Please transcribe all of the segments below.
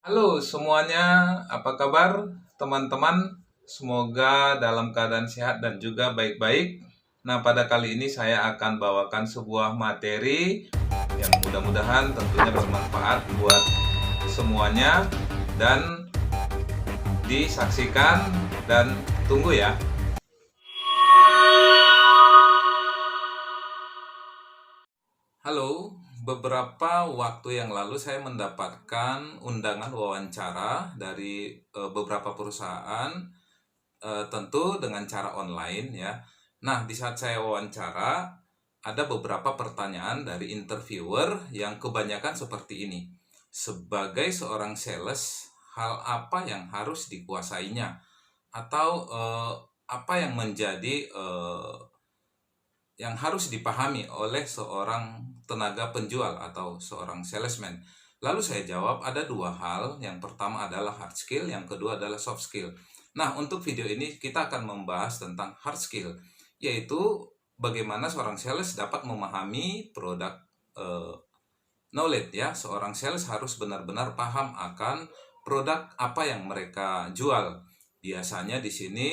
Halo semuanya, apa kabar teman-teman? Semoga dalam keadaan sehat dan juga baik-baik. Nah, pada kali ini saya akan bawakan sebuah materi yang mudah-mudahan tentunya bermanfaat buat semuanya dan disaksikan dan tunggu ya. Halo, beberapa waktu yang lalu saya mendapatkan undangan wawancara dari beberapa perusahaan, tentu dengan cara online ya. Nah, di saat saya wawancara, ada beberapa pertanyaan dari interviewer yang kebanyakan seperti ini. Sebagai seorang sales, hal apa yang harus dikuasainya? Atau apa yang menjadi yang harus dipahami oleh seorang tenaga penjual atau seorang salesman? Lalu saya jawab ada dua hal. Yang pertama adalah hard skill, yang kedua adalah soft skill. Nah, untuk video ini kita akan membahas tentang hard skill, yaitu bagaimana seorang sales dapat memahami produk knowledge ya. Seorang sales harus benar-benar paham akan produk apa yang mereka jual. Biasanya di sini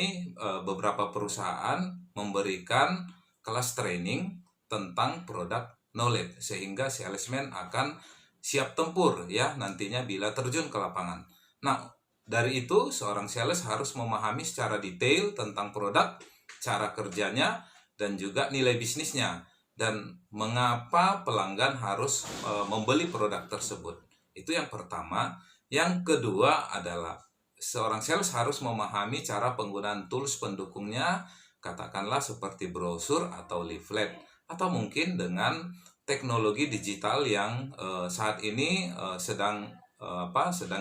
beberapa perusahaan memberikan kelas training tentang produk knowledge sehingga salesman akan siap tempur ya nantinya bila terjun ke lapangan. Nah, dari itu seorang sales harus memahami secara detail tentang produk, cara kerjanya, dan juga nilai bisnisnya, dan mengapa pelanggan harus membeli produk tersebut. Itu yang pertama. Yang kedua adalah seorang sales harus memahami cara penggunaan tools pendukungnya, katakanlah seperti brosur atau leaflet, atau mungkin dengan teknologi digital yang saat ini sedang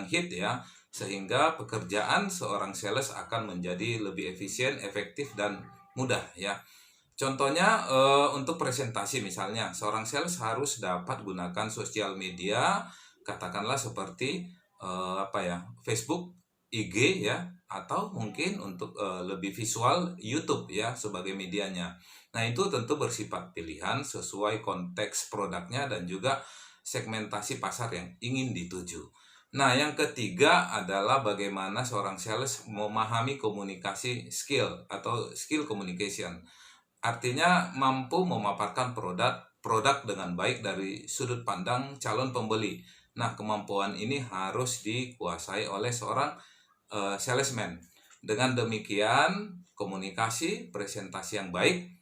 hit ya, sehingga pekerjaan seorang sales akan menjadi lebih efisien, efektif, dan mudah ya. Contohnya untuk presentasi misalnya, seorang sales harus dapat gunakan sosial media, katakanlah seperti Facebook, IG ya, atau mungkin untuk lebih visual YouTube ya sebagai medianya. Nah, itu tentu bersifat pilihan sesuai konteks produknya dan juga segmentasi pasar yang ingin dituju. Nah, yang ketiga adalah bagaimana seorang sales memahami komunikasi skill atau skill communication. Artinya mampu memaparkan produk dengan baik dari sudut pandang calon pembeli. Nah, kemampuan ini harus dikuasai oleh seorang salesman. Dengan demikian, komunikasi, presentasi yang baik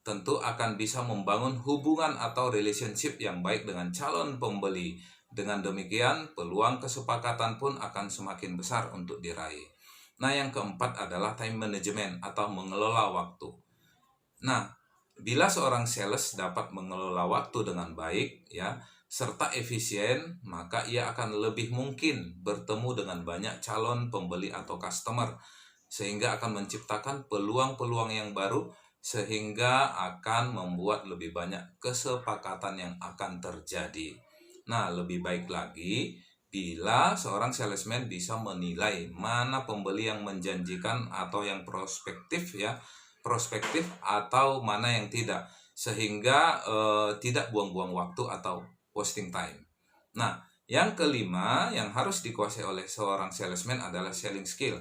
tentu akan bisa membangun hubungan atau relationship yang baik dengan calon pembeli. Dengan demikian, peluang kesepakatan pun akan semakin besar untuk diraih. Nah, yang keempat adalah time management atau mengelola waktu. Nah, bila seorang sales dapat mengelola waktu dengan baik ya, serta efisien, maka ia akan lebih mungkin bertemu dengan banyak calon pembeli atau customer, sehingga akan menciptakan peluang-peluang yang baru, sehingga akan membuat lebih banyak kesepakatan yang akan terjadi. Nah, lebih baik lagi bila seorang salesman bisa menilai mana pembeli yang menjanjikan atau yang prospektif atau mana yang tidak, sehingga tidak buang-buang waktu atau wasting time. Nah, yang kelima yang harus dikuasai oleh seorang salesman adalah selling skill.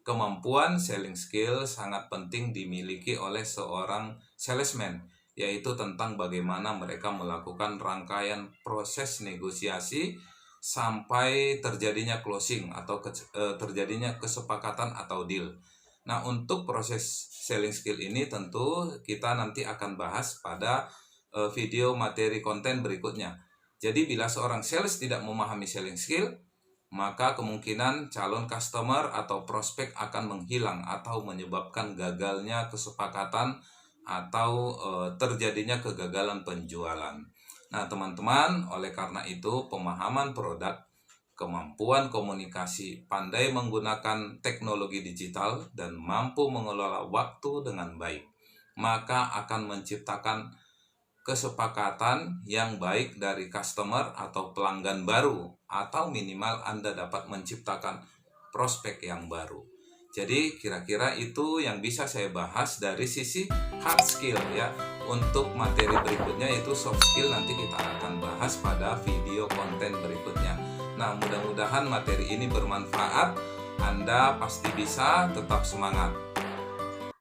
Kemampuan selling skill sangat penting dimiliki oleh seorang salesman, yaitu tentang bagaimana mereka melakukan rangkaian proses negosiasi sampai terjadinya closing atau terjadinya kesepakatan atau deal. Nah, untuk proses selling skill ini tentu kita nanti akan bahas pada video materi konten berikutnya. Jadi bila seorang sales tidak memahami selling skill, maka kemungkinan calon customer atau prospek akan menghilang atau menyebabkan gagalnya kesepakatan atau terjadinya kegagalan penjualan. Nah, teman-teman, oleh karena itu pemahaman produk, kemampuan komunikasi, pandai menggunakan teknologi digital, dan mampu mengelola waktu dengan baik, maka akan menciptakan kesepakatan yang baik dari customer atau pelanggan baru, atau minimal Anda dapat menciptakan prospek yang baru. Jadi kira-kira itu yang bisa saya bahas dari sisi hard skill ya. Untuk materi berikutnya yaitu soft skill nanti kita akan bahas pada video konten berikutnya. Nah, mudah-mudahan materi ini bermanfaat. Anda pasti bisa, tetap semangat.